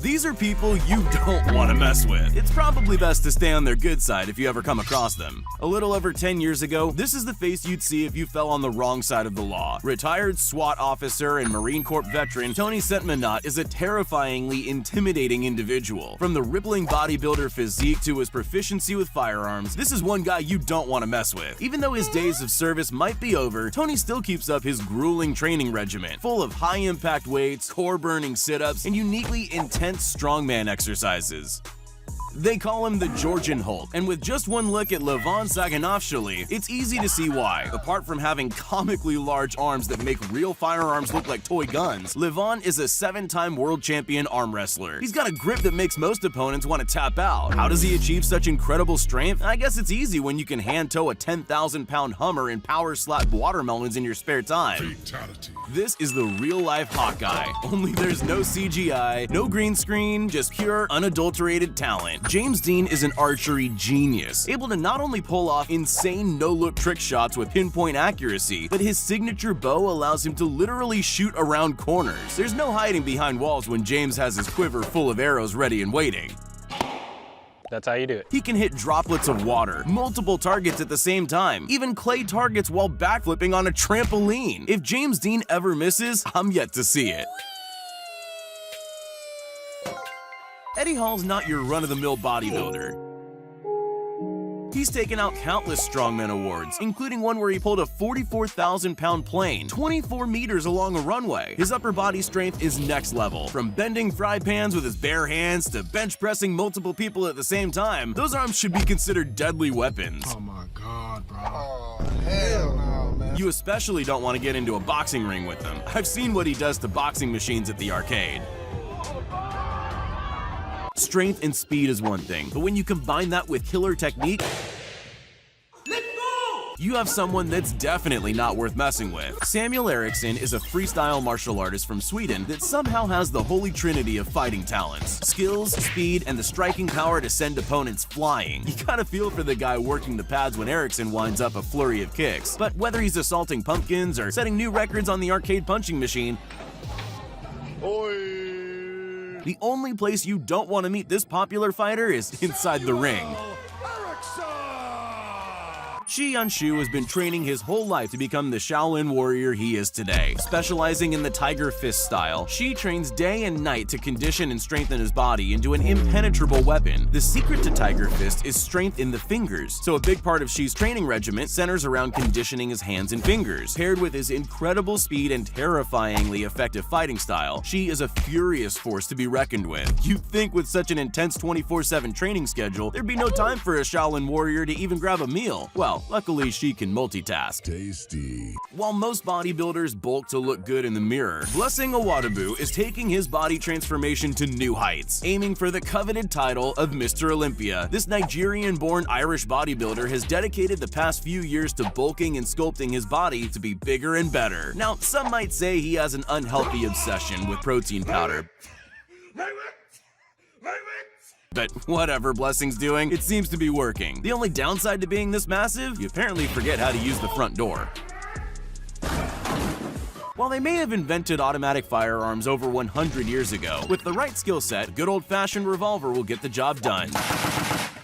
These are people you don't want to mess with. It's probably best to stay on their good side if you ever come across them. A little over 10 years ago, this is the face you'd see if you fell on the wrong side of the law. Retired SWAT officer and Marine Corps veteran Tony Setmanat is a terrifyingly intimidating individual. From the rippling bodybuilder physique to his proficiency with firearms, this is one guy you don't want to mess with. Even though his days of service might be over, Tony still keeps up his grueling training regimen, full of high-impact weights, core-burning sit-ups, and uniquely intense strongman exercises. They call him the Georgian Hulk, and with just one look at Levon Saganashvili, it's easy to see why. Apart from having comically large arms that make real firearms look like toy guns, Levon is a 7-time world champion arm wrestler. He's got a grip that makes most opponents want to tap out. How does he achieve such incredible strength? I guess it's easy when you can hand-tow a 10,000-pound Hummer and power-slap watermelons in your spare time. Fatality. This is the real-life Hawkeye, only there's no CGI, no green screen, just pure, unadulterated talent. James Dean is an archery genius, able to not only pull off insane no-look trick shots with pinpoint accuracy, but his signature bow allows him to literally shoot around corners. There's no hiding behind walls when James has his quiver full of arrows ready and waiting. That's how you do it. He can hit droplets of water, multiple targets at the same time, even clay targets while backflipping on a trampoline. If James Dean ever misses, I'm yet to see it. Eddie Hall's not your run-of-the-mill bodybuilder. He's taken out countless strongman awards, including one where he pulled a 44,000-pound plane 24 meters along a runway. His upper body strength is next level. From bending fry pans with his bare hands to bench pressing multiple people at the same time, those arms should be considered deadly weapons. Oh my God, bro. Oh, hell no, man. You especially don't want to get into a boxing ring with him. I've seen what he does to boxing machines at the arcade. Strength and speed is one thing, but when you combine that with killer technique, you have someone that's definitely not worth messing with. Samuel Eriksson is a freestyle martial artist from Sweden that somehow has the holy trinity of fighting talents: skills, speed, and the striking power to send opponents flying. You gotta feel for the guy working the pads when Eriksson winds up a flurry of kicks. But whether he's assaulting pumpkins or setting new records on the arcade punching machine, the only place you don't want to meet this popular fighter is inside the ring. Shi Yanshu has been training his whole life to become the Shaolin warrior he is today. Specializing in the Tiger Fist style, Shi trains day and night to condition and strengthen his body into an impenetrable weapon. The secret to Tiger Fist is strength in the fingers, so a big part of Shi's training regimen centers around conditioning his hands and fingers. Paired with his incredible speed and terrifyingly effective fighting style, Shi is a furious force to be reckoned with. You'd think with such an intense 24/7 training schedule, there'd be no time for a Shaolin warrior to even grab a meal. Well, luckily, Shi can multitask. Tasty. While most bodybuilders bulk to look good in the mirror, Blessing Awadabu is taking his body transformation to new heights, aiming for the coveted title of Mr. Olympia. This Nigerian-born Irish bodybuilder has dedicated the past few years to bulking and sculpting his body to be bigger and better. Now, some might say he has an unhealthy obsession with protein powder. But whatever Blessing's doing, it seems to be working. The only downside to being this massive, you apparently forget how to use the front door. While they may have invented automatic firearms over 100 years ago, with the right skill set, a good old-fashioned revolver will get the job done.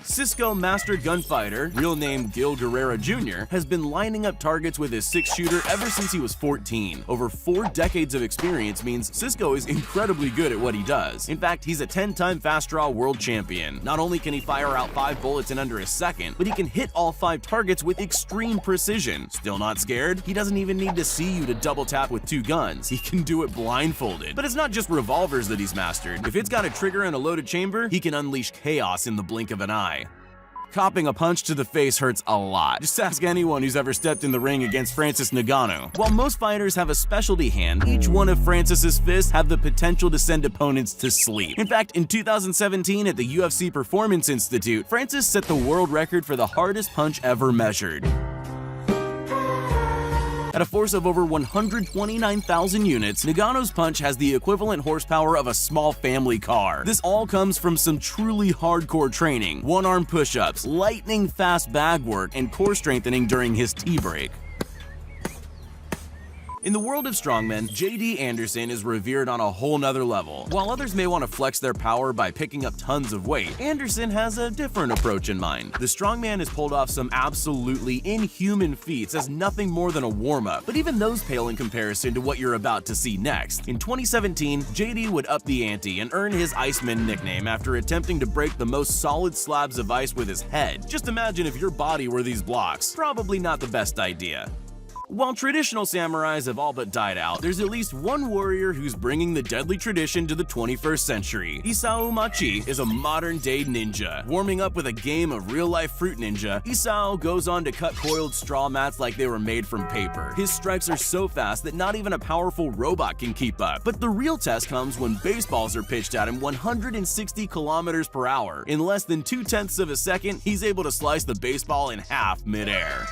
Cisco Master Gunfighter, real name Gil Guerrera Jr., has been lining up targets with his 6-shooter ever since he was 14. Over 4 decades of experience means Cisco is incredibly good at what he does. In fact, he's a 10-time fast draw world champion. Not only can he fire out 5 bullets in under a second, but he can hit all 5 targets with extreme precision. Still not scared? He doesn't even need to see you to double tap with 2 guns. He can do it blindfolded. But it's not just revolvers that he's mastered. If it's got a trigger and a loaded chamber, he can unleash chaos in the blink of an eye. Copping a punch to the face hurts a lot. Just ask anyone who's ever stepped in the ring against Francis Ngannou. While most fighters have a specialty hand, each one of Francis's fists have the potential to send opponents to sleep. In fact, in 2017 at the UFC Performance Institute, Francis set the world record for the hardest punch ever measured. At a force of over 129,000 units, Ngannou's punch has the equivalent horsepower of a small family car. This all comes from some truly hardcore training, one-arm push-ups, lightning-fast bag work, and core strengthening during his tea break. In the world of strongmen, JD Anderson is revered on a whole nother level. While others may want to flex their power by picking up tons of weight, Anderson has a different approach in mind. The strongman has pulled off some absolutely inhuman feats as nothing more than a warm-up, but even those pale in comparison to what you're about to see next. In 2017, JD would up the ante and earn his Iceman nickname after attempting to break the most solid slabs of ice with his head. Just imagine if your body were these blocks. Probably not the best idea. While traditional samurais have all but died out, there's at least one warrior who's bringing the deadly tradition to the 21st century. Isao Machi is a modern-day ninja. Warming up with a game of real-life Fruit Ninja, Isao goes on to cut coiled straw mats like they were made from paper. His strikes are so fast that not even a powerful robot can keep up. But the real test comes when baseballs are pitched at him 160 kilometers per hour. In less than 0.2 of a second, he's able to slice the baseball in half midair.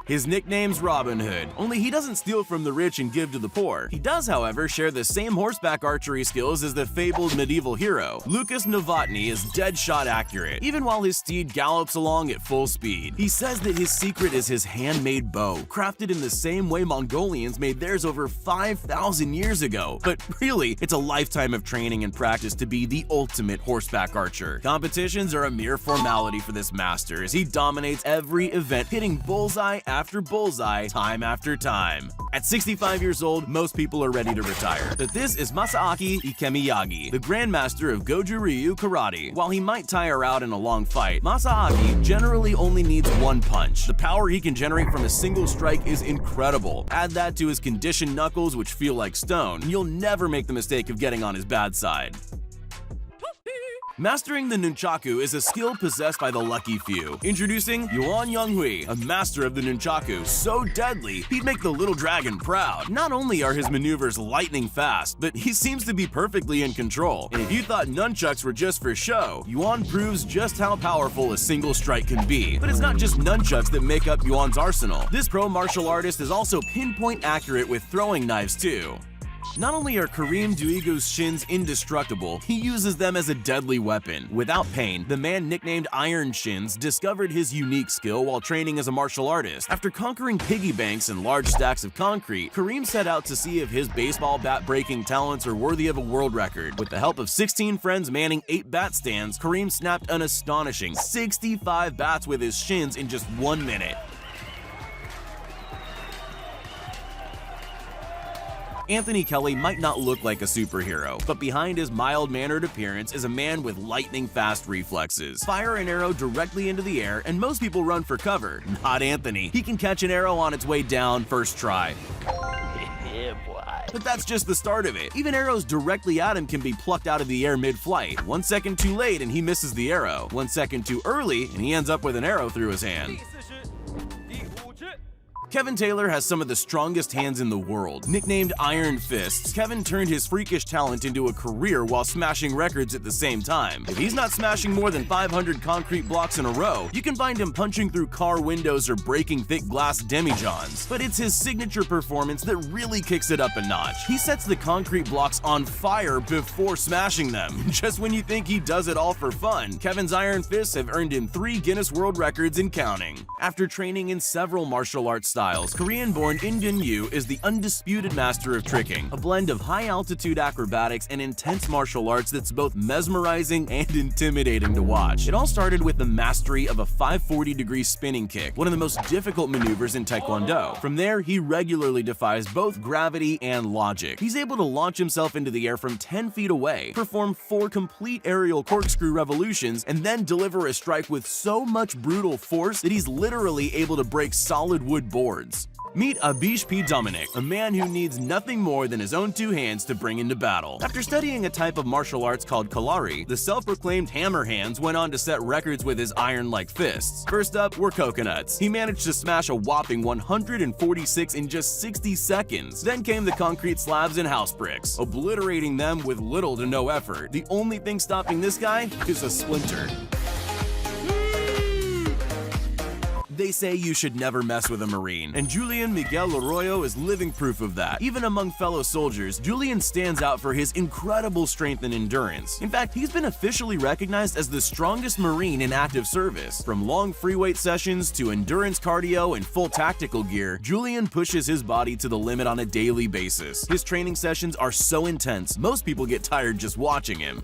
His nickname's Robin Hood, only he doesn't steal from the rich and give to the poor. He does, however, share the same horseback archery skills as the fabled medieval hero. Lucas Novotny is dead shot accurate, even while his steed gallops along at full speed. He says that his secret is his handmade bow, crafted in the same way Mongolians made theirs over 5,000 years ago. But really, it's a lifetime of training and practice to be the ultimate horseback archer. Competitions are a mere formality for this master as he dominates every event, hitting bullseye after bullseye, time after time. At 65 years old, most people are ready to retire. But this is Masaaki Ikemiyagi, the grandmaster of Goju Ryu Karate. While he might tire out in a long fight, Masaaki generally only needs one punch. The power he can generate from a single strike is incredible. Add that to his conditioned knuckles, which feel like stone, and you'll never make the mistake of getting on his bad side. Mastering the nunchaku is a skill possessed by the lucky few. Introducing Yuan Yonghui, a master of the nunchaku, so deadly, he'd make the little dragon proud. Not only are his maneuvers lightning fast, but he seems to be perfectly in control. And if you thought nunchucks were just for show, Yuan proves just how powerful a single strike can be. But it's not just nunchucks that make up Yuan's arsenal. This pro martial artist is also pinpoint accurate with throwing knives too. Not only are Kareem Duigo's shins indestructible, he uses them as a deadly weapon. Without pain, the man nicknamed Iron Shins discovered his unique skill while training as a martial artist. After conquering piggy banks and large stacks of concrete, Kareem set out to see if his baseball bat breaking talents are worthy of a world record. With the help of 16 friends manning 8 bat stands, Kareem snapped an astonishing 65 bats with his shins in just 1 minute. Anthony Kelly might not look like a superhero, but behind his mild-mannered appearance is a man with lightning-fast reflexes. Fire an arrow directly into the air, and most people run for cover. Not Anthony. He can catch an arrow on its way down first try. Yeah, boy. But that's just the start of it. Even arrows directly at him can be plucked out of the air mid-flight. 1 second too late and he misses the arrow. 1 second too early and he ends up with an arrow through his hand. Kevin Taylor has some of the strongest hands in the world. Nicknamed Iron Fists, Kevin turned his freakish talent into a career while smashing records at the same time. If he's not smashing more than 500 concrete blocks in a row, you can find him punching through car windows or breaking thick glass demijohns. But it's his signature performance that really kicks it up a notch. He sets the concrete blocks on fire before smashing them. Just when you think he does it all for fun, Kevin's Iron Fists have earned him 3 Guinness World Records and counting. After training in several martial arts styles, Korean-born In Dun Yu is the undisputed master of tricking, a blend of high-altitude acrobatics and intense martial arts that's both mesmerizing and intimidating to watch. It all started with the mastery of a 540-degree spinning kick, one of the most difficult maneuvers in Taekwondo. From there, he regularly defies both gravity and logic. He's able to launch himself into the air from 10 feet away, perform 4 complete aerial corkscrew revolutions, and then deliver a strike with so much brutal force that he's literally able to break solid wood boards. Meet Abish P. Dominic, a man who needs nothing more than his own 2 hands to bring into battle. After studying a type of martial arts called Kalari, the self-proclaimed hammer hands went on to set records with his iron-like fists. First up were coconuts. He managed to smash a whopping 146 in just 60 seconds. Then came the concrete slabs and house bricks, obliterating them with little to no effort. The only thing stopping this guy is a splinter. They say you should never mess with a Marine, and Julian Miguel Arroyo is living proof of that. Even among fellow soldiers, Julian stands out for his incredible strength and endurance. In fact, he's been officially recognized as the strongest Marine in active service. From long free weight sessions to endurance cardio and full tactical gear, Julian pushes his body to the limit on a daily basis. His training sessions are so intense, most people get tired just watching him.